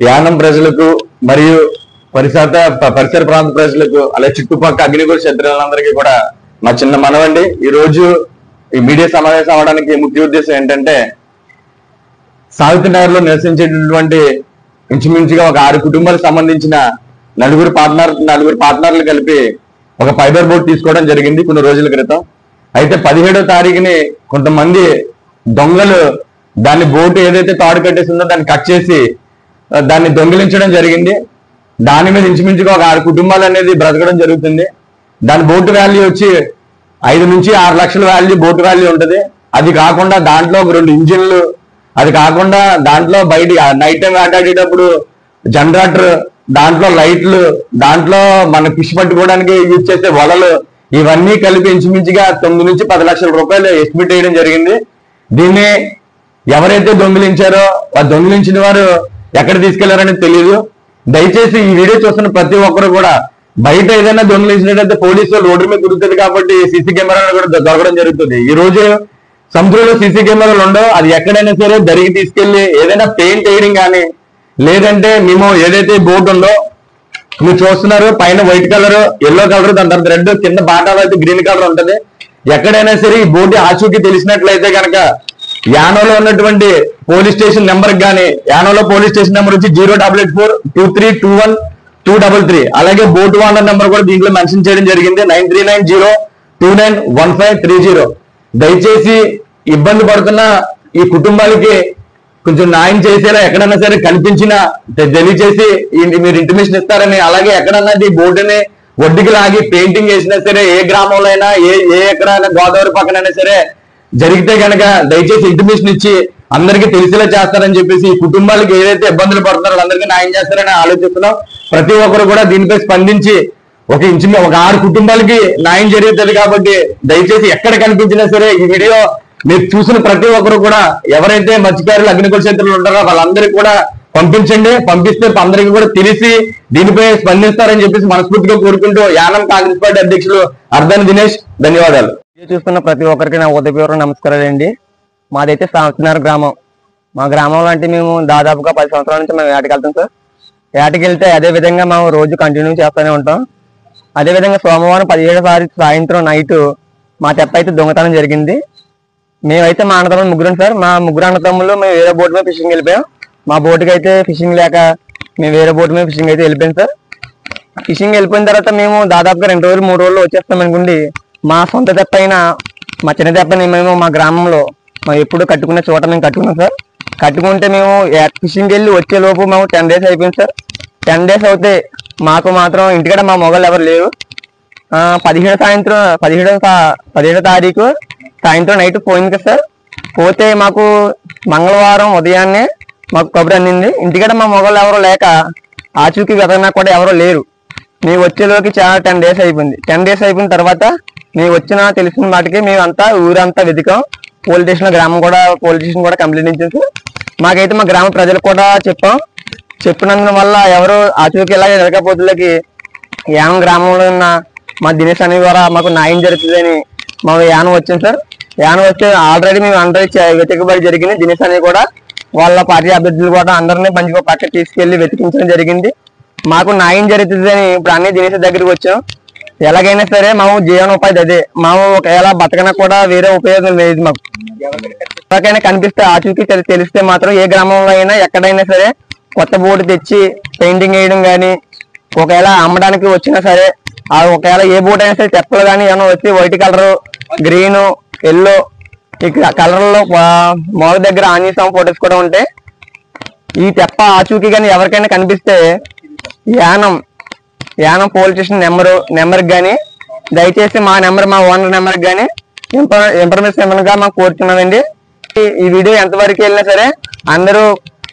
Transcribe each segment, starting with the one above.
యానం ప్రజలకు మరియు పరిసర ప్రాంత ప్రజలకు అలాగే చుట్టుపక్కల అగ్నిగురు క్షత్రియులందరికీ కూడా మా చిన్న మనవండి. ఈ రోజు ఈ మీడియా సమావేశం అవడానికి ముఖ్య ఉద్దేశం ఏంటంటే, సావిత్రి నగర్ లో నివసించేటటువంటి ఇంచుమించుగా ఒక 6 కుటుంబాలకు సంబంధించిన నలుగురు పార్ట్నర్లు కలిపి ఒక ఫైబర్ బోట్ తీసుకోవడం జరిగింది కొన్ని రోజుల క్రితం. అయితే 17వ తారీఖుని కొంతమంది దొంగలు దాన్ని బోటు ఏదైతే తాడు కట్టేసిందో దాన్ని కట్ చేసి దాన్ని దొంగిలించడం జరిగింది. దాని మీద ఇంచుమించుగా ఒక 6 కుటుంబాలు అనేది బ్రతకడం జరుగుతుంది. దాని బోటు వాల్యూ వచ్చి 5 నుంచి 6 లక్షల వాల్యూ బోటు వాల్యూ ఉంటుంది. అది కాకుండా దాంట్లో ఒక 2 ఇంజిన్లు, అది కాకుండా దాంట్లో బయట నైట్ టైం ఆటాడేటప్పుడు జనరేటర్, దాంట్లో లైట్లు, దాంట్లో మన ఫిష్ పట్టుకోవడానికి యూజ్ చేసే వలలు, ఇవన్నీ కలిపి ఇంచుమించుగా 9 నుంచి 10 లక్షల రూపాయలు ఎస్టిమేట్ చేయడం జరిగింది. దీన్ని ఎవరైతే దొంగిలించారో ఆ దొంగిలించిన వారు ఎక్కడ తీసుకెళ్లారనేది తెలియదు. దయచేసి ఈ వీడియో చూస్తున్న ప్రతి ఒక్కరు కూడా బయట ఏదైనా దొంగిలించినట్టయితే పోలీసులు రోడ్డు మీద దొరుకుతుంది కాబట్టి సీసీ కెమెరాలు కూడా దొరకడం జరుగుతుంది. ఈ రోజు సముద్రంలో సీసీ కెమెరాలు ఉండవు. అది ఎక్కడైనా సరే దరికి తీసుకెళ్లి ఏదైనా పెయింట్ వేయడం కానీ, లేదంటే మేము ఏదైతే బోట్ ఉందో మీరు చూస్తున్నారు, పైన వైట్ కలర్, ఎల్లో కలర్, దాని తర్వాత రెడ్, కింద బాటాలో అయితే గ్రీన్ కలర్ ఉంటది. ఎక్కడైనా సరే ఈ బోట్ ఆచూకీ తెలిసినట్లయితే కనుక యానంలో ఉన్నటువంటి పోలీస్ స్టేషన్ నెంబర్ కానీ, యానంలో పోలీస్ స్టేషన్ నెంబర్ వచ్చి 08423212233, అలాగే బోట్ ఓనర్ నెంబర్ కూడా దీంట్లో మెన్షన్ చేయడం జరిగింది 9390291530. దయచేసి ఇబ్బంది పడుతున్న ఈ కుటుంబాలకి కొంచెం న్యాయం చేసేలా ఎక్కడన్నా సరే కనిపించినా తెలియచేసి మీరు ఇంటిమేషన్ ఇస్తారని, అలాగే ఎక్కడన్నా ఈ బోటుని ఒడ్డుకి లాగి పెయింటింగ్ చేసినా సరే, ఏ గ్రామంలో అయినా ఏ ఎక్కడైనా గోదావరి పక్కనైనా సరే జరిగితే కనుక దయచేసి ఇంటిమేషన్ ఇచ్చి అందరికీ తెలిసేలా చేస్తారని చెప్పేసి ఈ కుటుంబాలకి ఏదైతే ఇబ్బందులు పడుతున్నారో వాళ్ళందరికీ న్యాయం చేస్తారని ఆలోచిస్తున్నాం. ప్రతి ఒక్కరు కూడా దీనిపై స్పందించి ఒక 6 కుటుంబాలకి న్యాయం జరుగుతుంది కాబట్టి దయచేసి ఎక్కడ కనిపించినా సరే ఈ వీడియో మీరు చూసిన ప్రతి ఒక్కరు కూడా ఎవరైతే మత్స్యకారులు అగ్నికుల క్షేత్రంలో ఉంటారో వాళ్ళందరికీ కూడా పంపించండి. పంపిస్తే అందరికీ కూడా తెలిసి దీనిపై స్పందిస్తారని చెప్పేసి మనస్ఫూర్తిగా కోరుకుంటూ యానం కాంగ్రెస్ పార్టీ అధ్యక్షులు అర్ధన్ దినేష్, ధన్యవాదాలు. చూస్తున్న ప్రతి ఒక్కరికి నా ఉదయపూర్వక నమస్కారాలండి. మాదైతే సావిత్రినగర్ గ్రామం. మా గ్రామంలో అంటే మేము దాదాపుగా 10 సంవత్సరాల నుంచి మేము వేటకి వెళ్తాం సార్. వేటకి వెళ్తే అదే విధంగా మేము రోజు కంటిన్యూ చేస్తూనే ఉంటాం. అదేవిధంగా సోమవారం 17వ తారీఖు సాయంత్రం నైట్ మా తెప్ప అయితే దొంగతనం జరిగింది. మేమైతే మా అన్నదమ్ములు ముగ్గురం సార్. మా ముగ్గురు అన్నదమ్ములు మేము వేరే బోట్ మీద ఫిషింగ్ వెళ్ళిపోయాం. మా బోటుకి అయితే ఫిషింగ్ లేక మేము వేరే బోట్ మీద ఫిషింగ్ అయితే వెళ్ళిపోయాం సార్. ఫిషింగ్ వెళ్ళిపోయిన తర్వాత మేము దాదాపుగా 2 రోజులు 3 రోజులు వచ్చేస్తాం అనుకోండి. మా సొంత తెప్ప అయినా మా చిన్న తెప్పని మేము మా గ్రామంలో మేము ఎప్పుడు కట్టుకునే చోట మేము కట్టుకున్నాం సార్. కట్టుకుంటే మేము ఫిషింగ్ వెళ్ళి వచ్చేలోపు మేము 10 డేస్ అయిపోయింది సార్. 10 డేస్ అవుతే మాకు మాత్రం ఇంటికాడ మా మొగలు ఎవరు లేరు. 17వ తారీఖు సాయంత్రం నైట్ పోయింది కదా సార్. పోతే మాకు మంగళవారం ఉదయాన్నే మాకు కబురు అందింది. ఇంటికాడ మా మొగలు ఎవరు లేక ఆచూకీ వెతకనా కూడా ఎవరు లేరు. మేము వచ్చేలోకి చాలా 10 డేస్ అయిపోయింది. 10 డేస్ అయిపోయిన తర్వాత మేము వచ్చిన తెలిసిన వాటికి మేమంతా ఊరంతా వెతికాం. పోలీస్ స్టేషన్ కూడా కంప్లైంట్ ఇచ్చాం సార్. మాకైతే మా గ్రామ ప్రజలకు కూడా చెప్పినందువల్ల ఎవరు ఆచూకీ ఇలా ఎదగపోతులకి యానం గ్రామంలో ఉన్న మా దినేష్ అనే ద్వారా మాకు న్యాయం జరుగుతుందని మా యానం వచ్చింది సార్. యానం వస్తే ఆల్రెడీ మేము అందరి వెతికబడి జరిగింది. దినేష్ అని కూడా వాళ్ళ పార్టీ అభ్యర్థులు కూడా అందరినీ మంచిగా పక్క తీసుకెళ్లి వెతికించడం జరిగింది. మాకు న్యాయం జరుగుతుందని ఇప్పుడు అన్ని దినేష్ దగ్గరికి వచ్చాం. ఎలాగైనా సరే మేము జీవనోపాధి అదే. మేము ఒకవేళ బతకనా కూడా వేరే ఉపయోగం లేదు. మాకు ఎవరికైనా కనిపిస్తే ఆచూకీ తెలిస్తే మాత్రం ఏ గ్రామంలో అయినా ఎక్కడైనా సరే కొత్త బోర్డు తెచ్చి పెయింటింగ్ వేయడం కానీ, ఒకవేళ అమ్మడానికి వచ్చినా సరే ఒకవేళ ఏ బోట్ అయినా సరే తెప్పలు కానీ ఏమైనా వచ్చి వైట్ కలర్, గ్రీన్, ఎల్లో ఈ కలర్లో మొగ దగ్గర ఆంజనేయ స్వామి ఫొటోస్ కూడా ఉంటాయి. ఈ తెప్ప ఆచూకీ కానీ ఎవరికైనా కనిపిస్తే యానం పోలీస్ స్టేషన్ నెంబర్కి కానీ దయచేసి మా ఓనర్ నెంబర్కి కానీ ఇన్ఫర్మేషన్ ఇవ్వగా మాకు కోరుతున్నామండి. ఈ వీడియో ఎంతవరకు వెళ్ళినా సరే అందరూ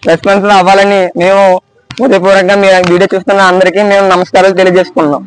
రెస్పాన్సిబుల్ అవ్వాలని మేము హృదయపూర్వకంగా మీ వీడియో చూస్తున్న అందరికీ మేము నమస్కారాలు తెలియజేసుకుంటున్నాం.